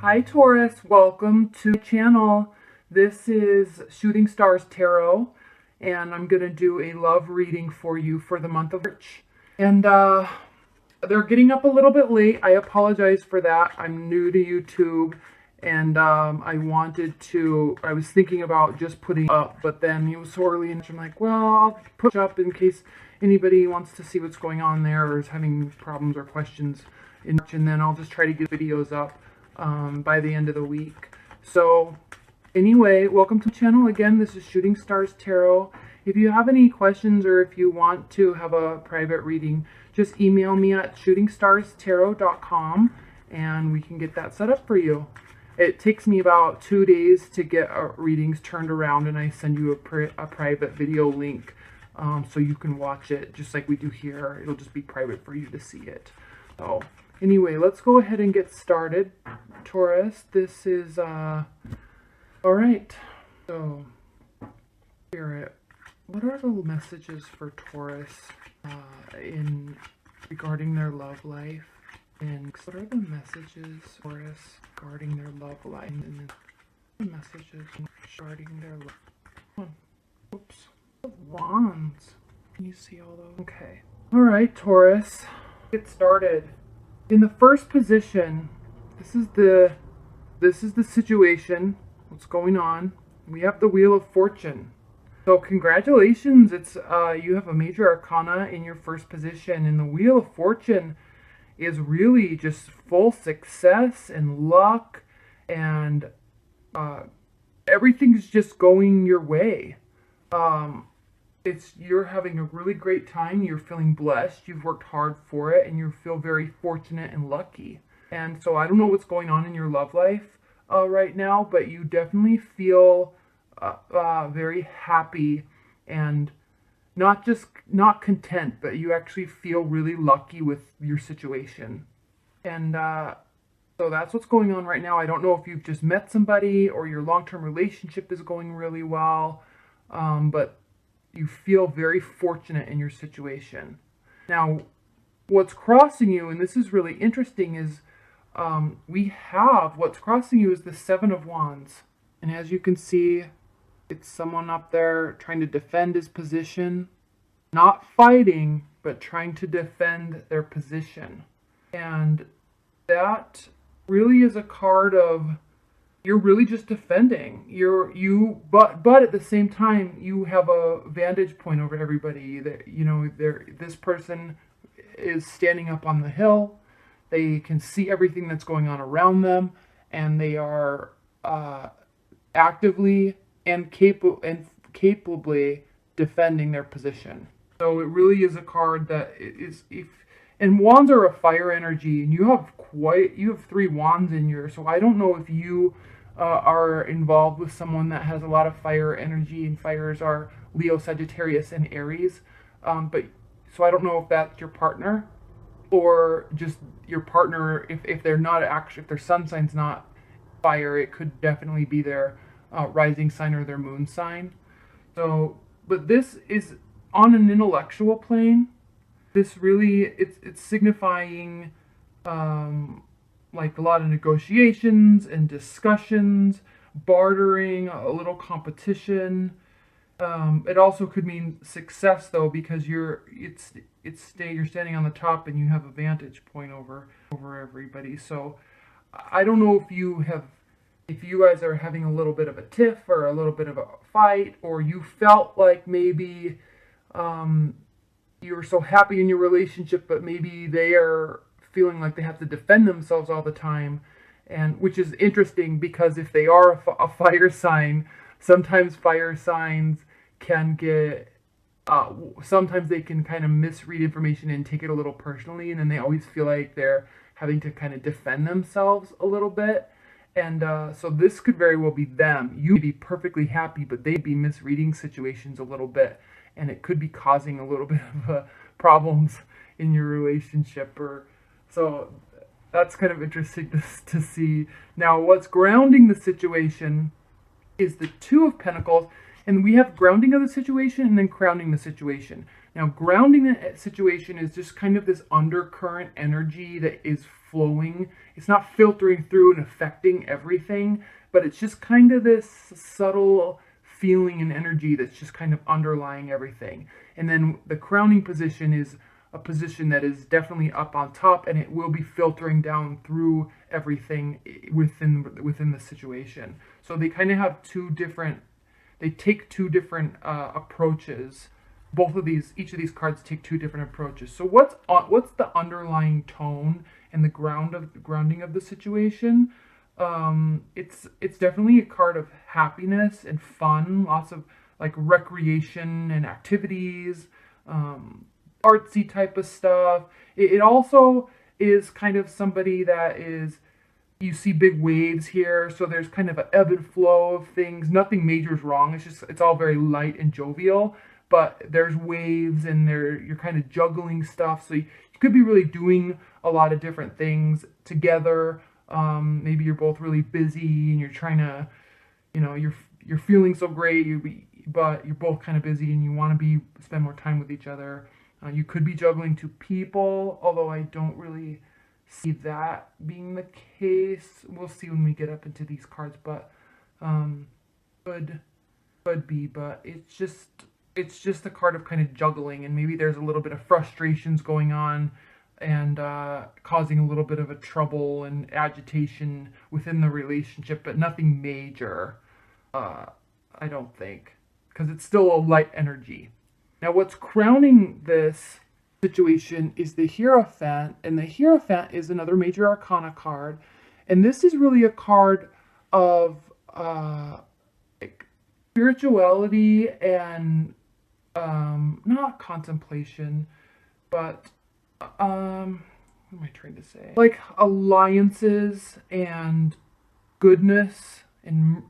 Hi Taurus, welcome to my channel. This is Shooting Stars Tarot, and I'm going to do a love reading for you for the month of March. And they're getting up a little bit late. I apologize for that. I'm new to YouTube, and I was thinking about just putting up, but then it was so early, and I'm like, well, I'll put up in case anybody wants to see what's going on there or is having problems or questions in March, and then I'll just try to get videos up by the end of the week. So anyway, welcome to the channel again. This is Shooting Stars Tarot. If you have any questions or if you want to have a private reading, just email me at shootingstartarot.com and we can get that set up for you. It takes me about 2 days to get readings turned around, and I send you a private video link so you can watch it just like we do here. It'll just be private for you to see it. So anyway, let's go ahead and get started, Taurus. This is, all right. So, Spirit, what are the messages for Taurus regarding their love life? And what are the messages, Taurus, regarding their love life? And the messages regarding their love. Oops. Wands. Can you see all those? Okay. All right, Taurus. Get started. In the first position, this is the situation, what's going on. We have the Wheel of Fortune. So congratulations, it's you have a major arcana in your first position, and the Wheel of Fortune is really just full success and luck, and everything's just going your way. You're having a really great time. You're feeling blessed. You've worked hard for it, and you feel very fortunate and lucky. And so I don't know what's going on in your love life right now, but you definitely feel very happy and not content, but you actually feel really lucky with your situation. And so that's what's going on right now. I don't know if you've just met somebody or your long-term relationship is going really well, but you feel very fortunate in your situation. Now, what's crossing you, and this is really interesting, is what's crossing you is the Seven of Wands. And as you can see, it's someone up there trying to defend his position. Not fighting, but trying to defend their position. And that really is a card of you're really just defending. But at the same time, you have a vantage point over everybody. That this person is standing up on the hill. They can see everything that's going on around them, and they are actively and capably defending their position. So it really is a card that is and wands are a fire energy, and you have 3 wands in your. So I don't know if you are involved with someone that has a lot of fire energy, and fires are Leo, Sagittarius, and Aries. So I don't know if that's your partner or just your partner. If they're not if their sun sign's not fire, it could definitely be their rising sign or their moon sign. So, but this is on an intellectual plane. This really, it's signifying like a lot of negotiations and discussions, bartering, a little competition. It also could mean success though, because you're standing on the top and you have a vantage point over everybody. So I don't know if you guys are having a little bit of a tiff or a little bit of a fight, or you felt like maybe you were so happy in your relationship, but maybe they are feeling like they have to defend themselves all the time, and which is interesting because if they are a fire sign, sometimes fire signs can get sometimes they can kind of misread information and take it a little personally, and then they always feel like they're having to kind of defend themselves a little bit. And so this could very well be them. You'd be perfectly happy, but they'd be misreading situations a little bit, and it could be causing a little bit of problems in your relationship. So that's kind of interesting to see. Now, what's grounding the situation is the Two of Pentacles, and we have grounding of the situation and then crowning the situation. Now, grounding the situation is just kind of this undercurrent energy that is flowing. It's not filtering through and affecting everything, but it's just kind of this subtle feeling and energy that's just kind of underlying everything. And then the crowning position is a position that is definitely up on top, and it will be filtering down through everything within the situation. So they kind of have they take two different approaches. Each of these cards take two different approaches. So what's the underlying tone and the grounding of the situation? It's definitely a card of happiness and fun, lots of like recreation and activities, artsy type of stuff. It also is kind of somebody that is, you see big waves here, so there's kind of an ebb and flow of things. Nothing major is wrong. It's all very light and jovial, but there's waves and you're kind of juggling stuff. So you could be really doing a lot of different things together. Maybe you're both really busy and you're trying to, you're feeling so great, but you're both kind of busy and you want to spend more time with each other. You could be juggling two people, although I don't really see that being the case. We'll see when we get up into these cards, but could be. But it's just a card of kind of juggling, and maybe there's a little bit of frustrations going on and causing a little bit of a trouble and agitation within the relationship, but nothing major, I don't think, because it's still a light energy. Now, what's crowning this situation is the Hierophant, and the Hierophant is another major arcana card, and this is really a card of like spirituality and not contemplation, but what am I trying to say? Like alliances and goodness and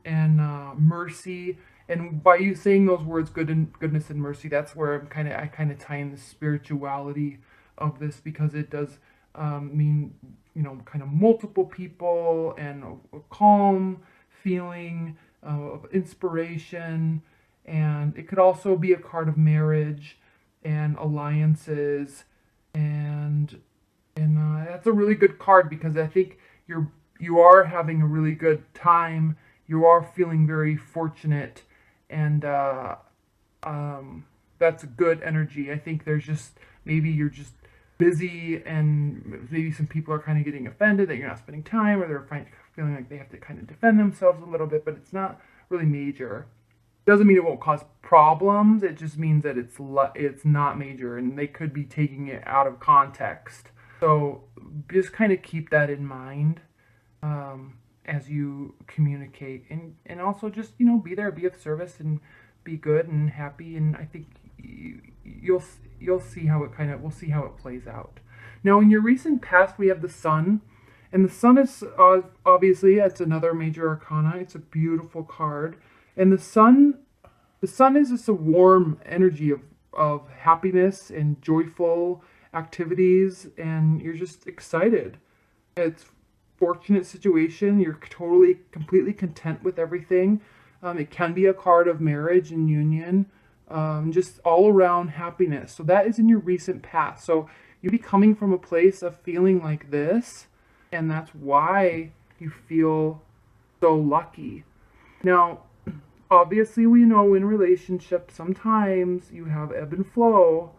mercy. And by you saying those words, goodness and mercy, that's where I kind of tie in the spirituality of this, because it does mean, kind of multiple people and a calm feeling of inspiration. And it could also be a card of marriage and alliances, and that's a really good card, because I think you are having a really good time. You are feeling very fortunate, and that's good energy. I think maybe you're just busy, and maybe some people are kind of getting offended that you're not spending time, or they're feeling like they have to kind of defend themselves a little bit, but it's not really major. Doesn't mean it won't cause problems. It just means that it's not major, and they could be taking it out of context. So just kind of keep that in mind as you communicate, and also just be there, be of service, and be good and happy. And I think you'll see how we'll see how it plays out. Now, in your recent past, we have the Sun, and the Sun is obviously, it's another major arcana. It's a beautiful card. And the sun is just a warm energy of happiness and joyful activities, and you're just excited. It's a fortunate situation. You're completely content with everything. It can be a card of marriage and union, just all around happiness. So that is in your recent past. So you'd be coming from a place of feeling like this, and that's why you feel so lucky. Now, obviously, we know in relationships, sometimes you have ebb and flow.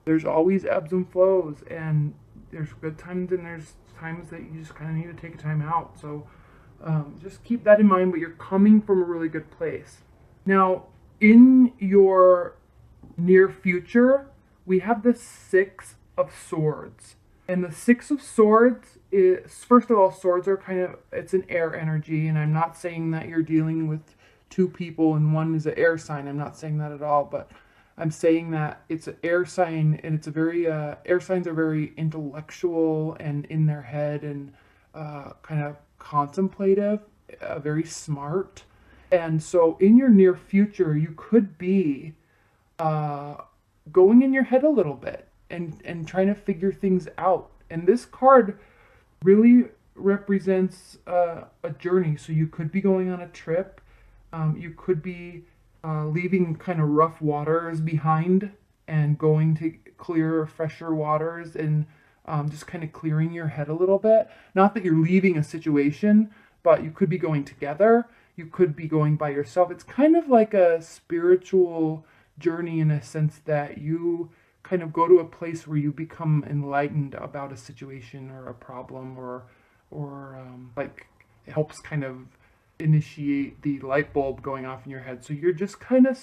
There's always ebbs and flows, and there's good times and there's times that you just kind of need to take a time out. So just keep that in mind, but you're coming from a really good place. Now, in your near future, we have the Six of Swords. And the Six of Swords is, first of all, swords are it's an air energy, and I'm not saying that you're dealing with two people and one is an air sign. I'm not saying that at all, but I'm saying that it's an air sign, and it's a very air signs are very intellectual and in their head, and kind of contemplative, very smart. And so in your near future, you could be going in your head a little bit and trying to figure things out. And this card really represents a journey. So you could be going on a trip. You could be leaving kind of rough waters behind and going to clearer, fresher waters, and just kind of clearing your head a little bit. Not that you're leaving a situation, but you could be going together. You could be going by yourself. It's kind of like a spiritual journey in a sense that you kind of go to a place where you become enlightened about a situation or a problem, or like it helps kind of initiate the light bulb going off in your head. So you're just kind of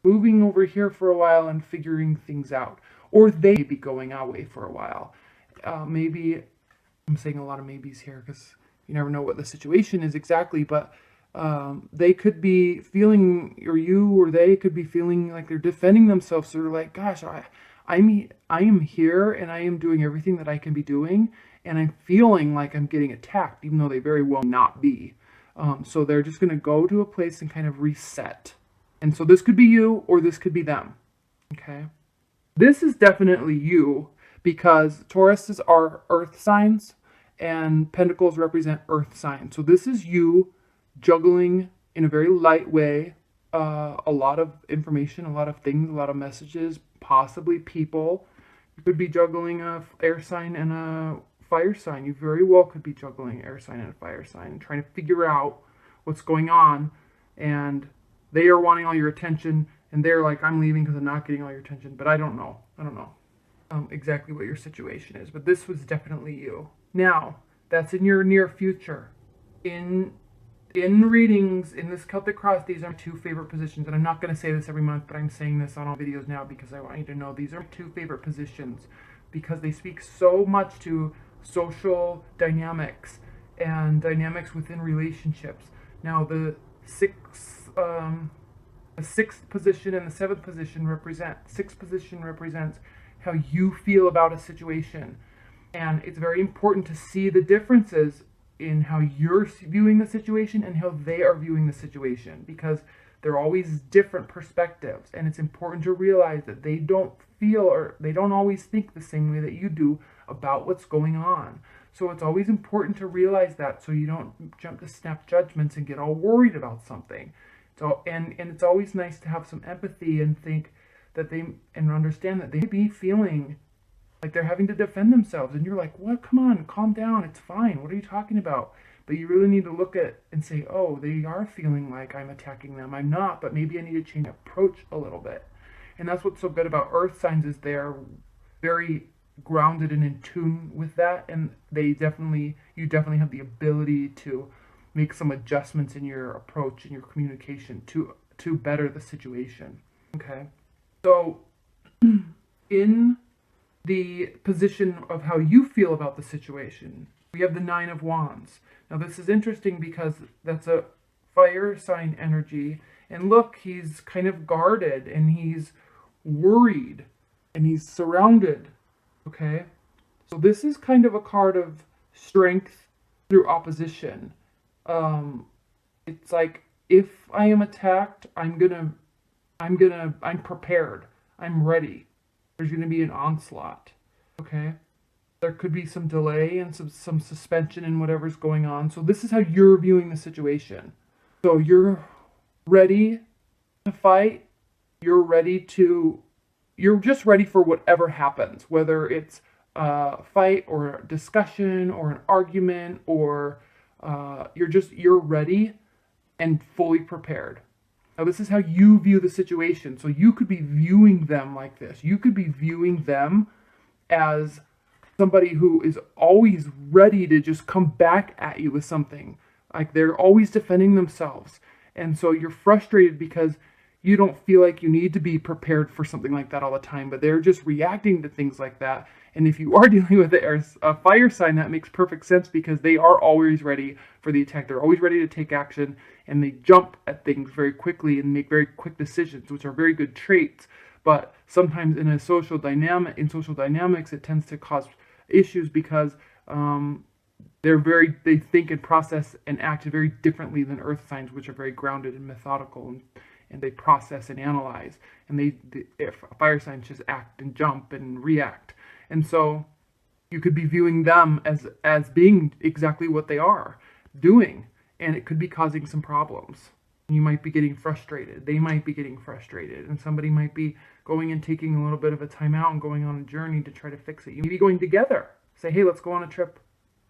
moving over here for a while and figuring things out, or they may be going away for a while. Maybe I'm saying a lot of maybes here because you never know what the situation is exactly, but they could be feeling, or you or they could be feeling like they're defending themselves. So they're like, gosh, I am here and I am doing everything that I can be doing, and I'm feeling like I'm getting attacked, even though they very well not be. So they're just going to go to a place and kind of reset. And so this could be you, or this could be them. Okay. This is definitely you, because Tauruses are earth signs and Pentacles represent earth signs. So this is you juggling in a very light way a lot of information, a lot of things, a lot of messages, possibly people. You could be juggling a air sign and a fire sign. You very well could be juggling air sign and a fire sign and trying to figure out what's going on. And they are wanting all your attention, and they're like, I'm leaving because I'm not getting all your attention. But I don't know. Exactly what your situation is. But this was definitely you. Now, that's in your near future. In readings, in this Celtic Cross, these are my two favorite positions. And I'm not going to say this every month, but I'm saying this on all videos now because I want you to know these are my two favorite positions, because they speak so much to social dynamics and dynamics within relationships. Now, the sixth position and the seventh position sixth position represents how you feel about a situation. And it's very important to see the differences in how you're viewing the situation and how they are viewing the situation, because they're always different perspectives. And it's important to realize that they don't feel, or they don't always think the same way that you do about what's going on. So it's always important to realize that, so you don't jump to snap judgments and get all worried about something. So, and it's always nice to have some empathy and think that and understand that they may be feeling like they're having to defend themselves. And you're like, what? Come on, calm down. It's fine. What are you talking about? But you really need to look at and say, oh, they are feeling like I'm attacking them. I'm not, but maybe I need to change approach a little bit. And that's what's so good about earth signs, is they're very grounded and in tune with that. And you definitely have the ability to make some adjustments in your approach and your communication to better the situation. Okay. So in the position of how you feel about the situation, we have the Nine of Wands. Now this is interesting because that's a fire sign energy. And look, he's kind of guarded and he's worried and he's surrounded. Okay. So this is kind of a card of strength through opposition. It's like, if I am attacked, I'm prepared. I'm ready. There's going to be an onslaught. Okay. There could be some delay and some suspension in whatever's going on. So this is how you're viewing the situation. So you're ready to fight. You're just ready for whatever happens, whether it's a fight or a discussion or an argument, or you're ready and fully prepared. Now, this is how you view the situation. So you could be viewing them like this. You could be viewing them as somebody who is always ready to just come back at you with something. Like they're always defending themselves. And so you're frustrated because you don't feel like you need to be prepared for something like that all the time, but they're just reacting to things like that. And if you are dealing with a fire sign, that makes perfect sense, because they are always ready for the attack. They're always ready to take action, and they jump at things very quickly and make very quick decisions, which are very good traits. But sometimes in social dynamics, it tends to cause issues because they think and process and act very differently than earth signs, which are very grounded and methodical, and they process and analyze. And if fire signs just act and jump and react. And so you could be viewing them as being exactly what they are doing, and it could be causing some problems. You might be getting frustrated. They might be getting frustrated, and somebody might be going and taking a little bit of a time out and going on a journey to try to fix it. You may be going together Say, hey, let's go on a trip.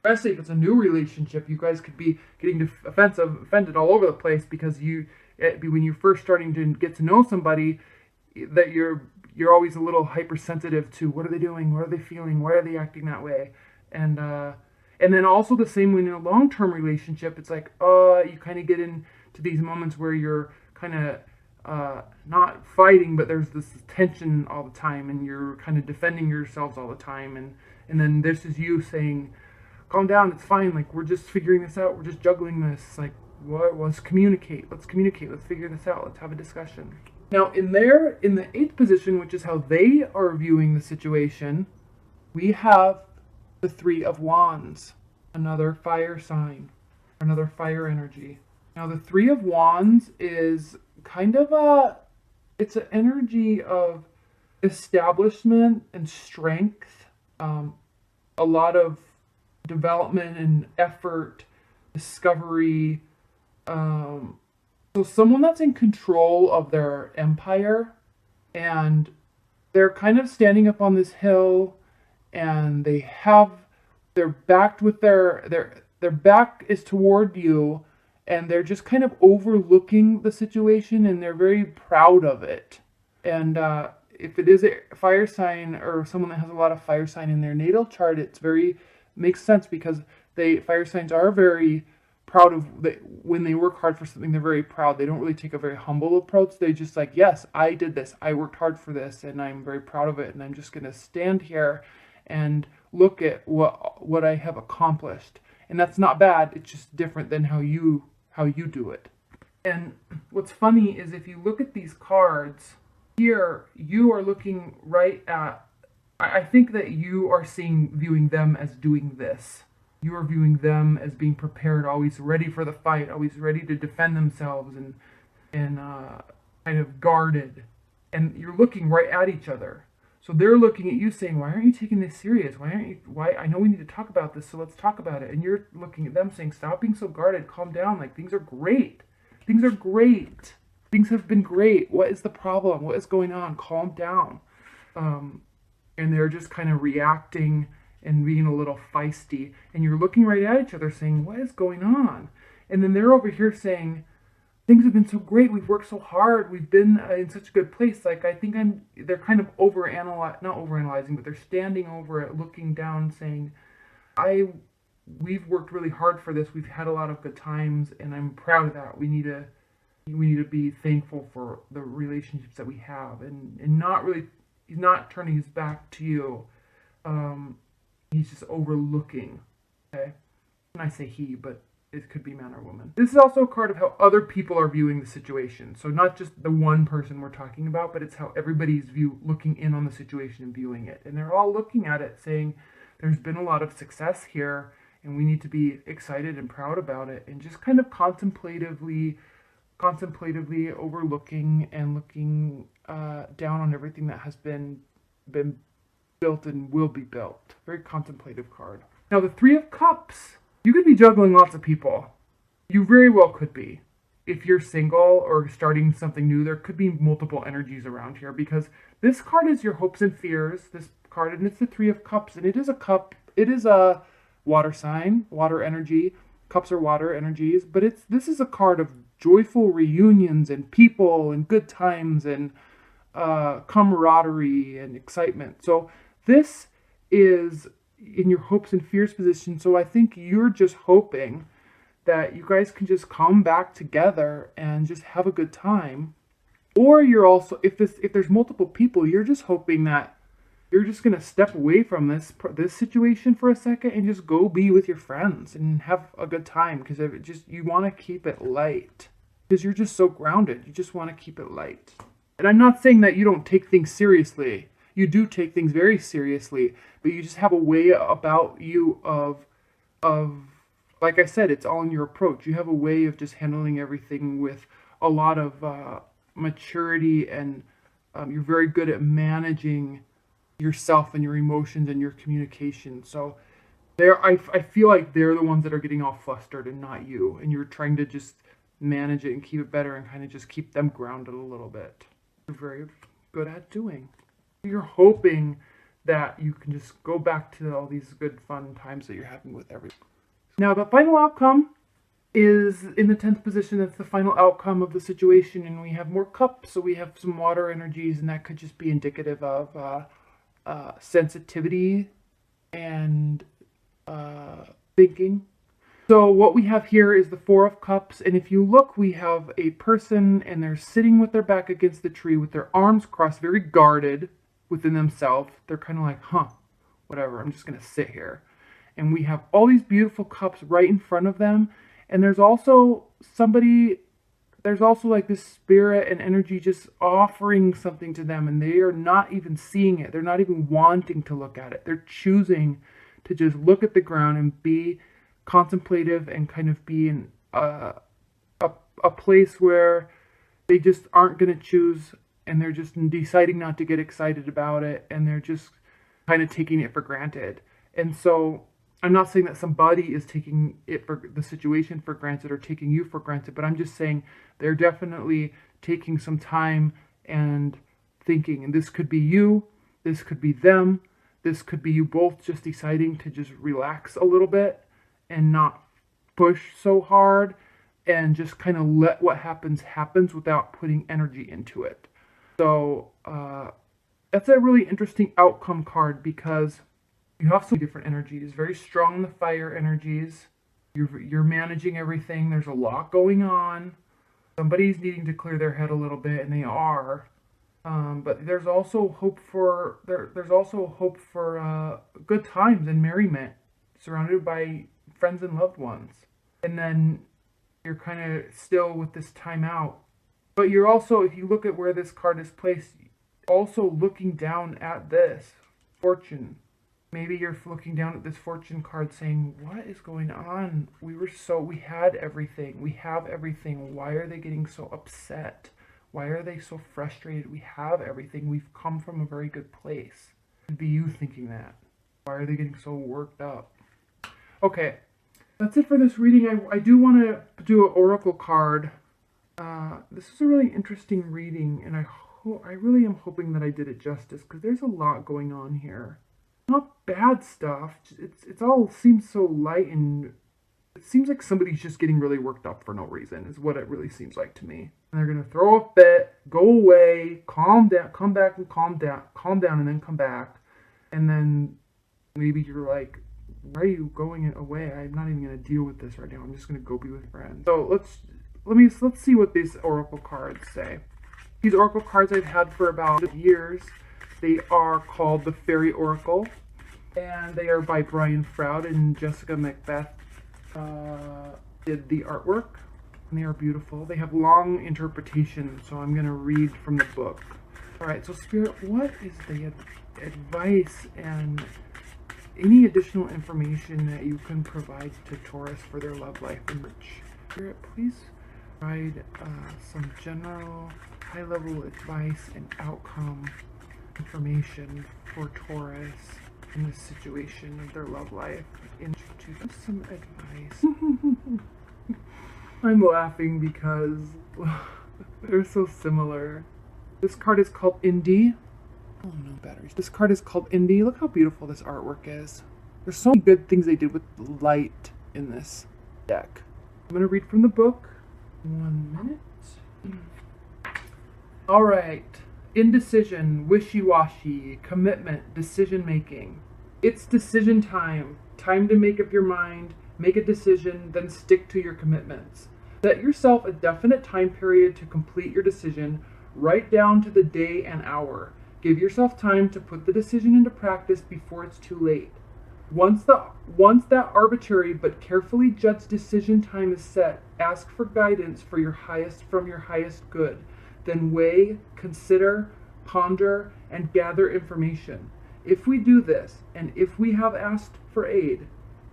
Especially if it's a new relationship, you guys could be getting offended all over the place because when you're first starting to get to know somebody, that you're always a little hypersensitive to what are they doing, what are they feeling, why are they acting that way, and then also the same when in a long-term relationship, it's like you kind of get into these moments where you're kind of not fighting, but there's this tension all the time, and you're kind of defending yourselves all the time, and then this is you saying, calm down, it's fine, like we're just figuring this out, we're just juggling this, like let's communicate, let's figure this out, let's have a discussion. Now in the 8th position, which is how they are viewing the situation, we have the 3 of Wands, another fire sign, another fire energy. Now the 3 of Wands is kind of it's an energy of establishment and strength, a lot of development and effort, discovery. So someone that's in control of their empire, and they're kind of standing up on this hill, and they're backed with their back is toward you, and they're just kind of overlooking the situation, and they're very proud of it. And if it is a fire sign or someone that has a lot of fire sign in their natal chart, makes sense because fire signs are very proud of when they work hard for something. They're very proud. They don't really take a very humble approach. They just like, yes, I did this. I worked hard for this, and I'm very proud of it. And I'm just going to stand here and look at what I have accomplished. And that's not bad. It's just different than how you do it. And what's funny is if you look at these cards here, you are looking right at, I think that you are viewing them as doing this. You are viewing them as being prepared, always ready for the fight, always ready to defend themselves, and kind of guarded. And you're looking right at each other. So they're looking at you saying, why aren't you taking this serious? Why I know we need to talk about this, so let's talk about it. And you're looking at them saying, stop being so guarded, calm down, like things are great. Things are great. Things have been great. What is the problem? What is going on? Calm down. And they're just kind of reacting and being a little feisty. And you're looking right at each other saying, what is going on? And then they're over here saying, things have been so great. We've worked so hard. We've been in such a good place. Like, I think they're kind of not overanalyzing, but they're standing over it, looking down, saying, we've worked really hard for this. We've had a lot of good times, and I'm proud of that. We need to be thankful for the relationships that we have, and not really, he's not turning his back to you. He's just overlooking. Okay, and I say he, but it could be man or woman. This is also a card of how other people are viewing the situation. So not just the one person we're talking about, but it's how everybody's looking in on the situation and viewing it. And they're all looking at it saying, there's been a lot of success here, and we need to be excited and proud about it, and just kind of contemplatively overlooking and looking down on everything that has been built and will be built. Very contemplative card. Now the 3 of Cups. You could be juggling lots of people. You very well could be. If you're single or starting something new, there could be multiple energies around here, because this card is your hopes and fears. This card, and it's the 3 of Cups, and it is a cup. It is a water sign, water energy. Cups are water energies, but this is a card of joyful reunions and people and good times and camaraderie and excitement. So this is in your hopes and fears position. So I think you're just hoping that you guys can just come back together and just have a good time. Or you're also, if there's multiple people, you're just hoping that you're just going to step away from this situation for a second and just go be with your friends and have a good time, because you want to keep it light, because you're just so grounded. You just want to keep it light. And I'm not saying that you don't take things seriously. You do take things very seriously, but you just have a way about you of like I said, it's all in your approach. You have a way of just handling everything with a lot of maturity, and you're very good at managing yourself and your emotions and your communication. So I feel like they're the ones that are getting all flustered and not you, and you're trying to just manage it and keep it better and kind of just keep them grounded a little bit. You're very good at doing. You're hoping that you can just go back to all these good fun times that you're having with everyone. Now the final outcome is in the 10th position. That's the final outcome of the situation, and we have more cups, so we have some water energies, and that could just be indicative of sensitivity and thinking. So what we have here is the Four of Cups, and if you look, we have a person, and they're sitting with their back against the tree with their arms crossed, very guarded within themselves. They're kind of like, whatever, I'm just going to sit here. And we have all these beautiful cups right in front of them, and there's also like this spirit and energy just offering something to them, and they are not even seeing it. They're not even wanting to look at it. They're choosing to just look at the ground and be contemplative and kind of be in a place where they just aren't going to choose, and they're just deciding not to get excited about it, and they're just kind of taking it for granted. And so I'm not saying that somebody is taking it for the situation for granted or taking you for granted, but I'm just saying they're definitely taking some time and thinking, and this could be you, this could be them, this could be you both just deciding to just relax a little bit and not push so hard and just kind of let what happens without putting energy into it. So that's a really interesting outcome card, because you have some different energies, very strong in the fire energies. You're managing everything. There's a lot going on. Somebody's needing to clear their head a little bit, and they are. But there's also hope for good times and merriment, surrounded by friends and loved ones. And then you're kind of still with this time out. But you're also, if you look at where this card is placed, also looking down at this fortune. Maybe you're looking down at this fortune card saying, what is going on? We had everything. We have everything. Why are they getting so upset? Why are they so frustrated? We have everything. We've come from a very good place. It'd be you thinking that. Why are they getting so worked up? Okay, that's it for this reading. I do want to do an oracle card. This is a really interesting reading, and I really am hoping that I did it justice, because there's a lot going on here. Not bad stuff. It's all seems so light, and it seems like somebody's just getting really worked up for no reason, is what it really seems like to me. And they're gonna throw a fit, go away, calm down, come back and calm down, and then come back. And then maybe you're like, why are you going away? I'm not even gonna deal with this right now. I'm just gonna go be with friends. So let's see what these oracle cards say. These oracle cards I've had for about years. They are called the Fairy Oracle, and they are by Brian Froud, and Jessica Macbeth did the artwork, and they are beautiful. They have long interpretations, so I'm going to read from the book. Alright, so Spirit, what is the advice and any additional information that you can provide to Taurus for their love life and marriage? Spirit, please provide some general high-level advice and outcome information for Taurus in this situation of their love life. Into some advice. I'm laughing because they're so similar. This card is called Indie. Oh no, batteries. This card is called Indie. Look how beautiful this artwork is. There's so many good things they did with light in this deck. I'm going to read from the book. 1 minute. Alright. Indecision, wishy-washy, commitment, decision-making. It's decision time. Time to make up your mind, make a decision, then stick to your commitments. Set yourself a definite time period to complete your decision, right down to the day and hour. Give yourself time to put the decision into practice before it's too late. Once that arbitrary but carefully judged decision time is set, ask for guidance from your highest good. Then weigh, consider, ponder, and gather information. If we do this, and if we have asked for aid,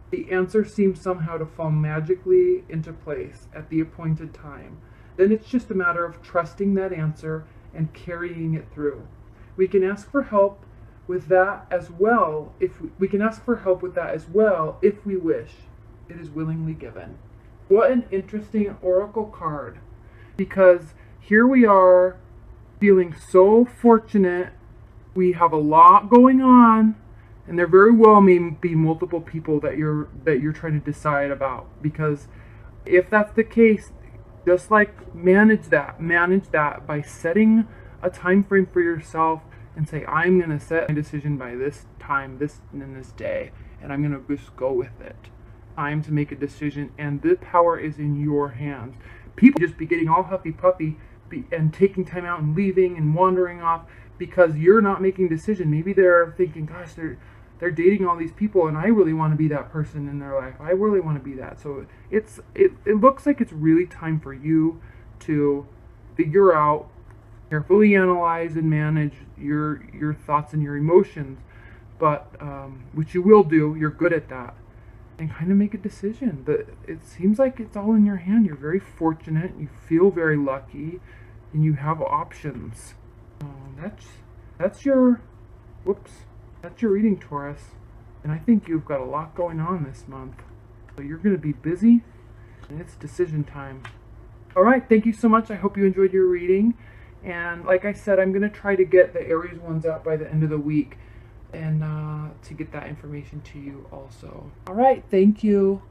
the answer seems somehow to fall magically into place at the appointed time. Then it's just a matter of trusting that answer and carrying it through. We can ask for help with that as well if we wish. It is willingly given. What an interesting oracle card, because here we are feeling so fortunate We have a lot going on, and there very well may be multiple people that you're trying to decide about, because if that's the case, just like manage that by setting a time frame for yourself and say, I'm going to set my decision by this time, this day, and I'm going to just go with it. Time to make a decision, and the power is in your hands. People just be getting all huffy puffy and taking time out and leaving and wandering off because you're not making a decision. Maybe they're thinking, gosh, they're dating all these people, and I really want to be that person in their life. I really want to be that. So it looks like it's really time for you to figure out, carefully analyze and manage your thoughts and your emotions, but which you will do. You're good at that, and kind of make a decision. But it seems like it's all in your hand. You're very fortunate. You feel very lucky, and you have options. That's your reading, Taurus. And I think you've got a lot going on this month. So you're going to be busy, and it's decision time. All right, thank you so much. I hope you enjoyed your reading. And like I said, I'm going to try to get the Aries ones out by the end of the week, and to get that information to you also. All right, thank you.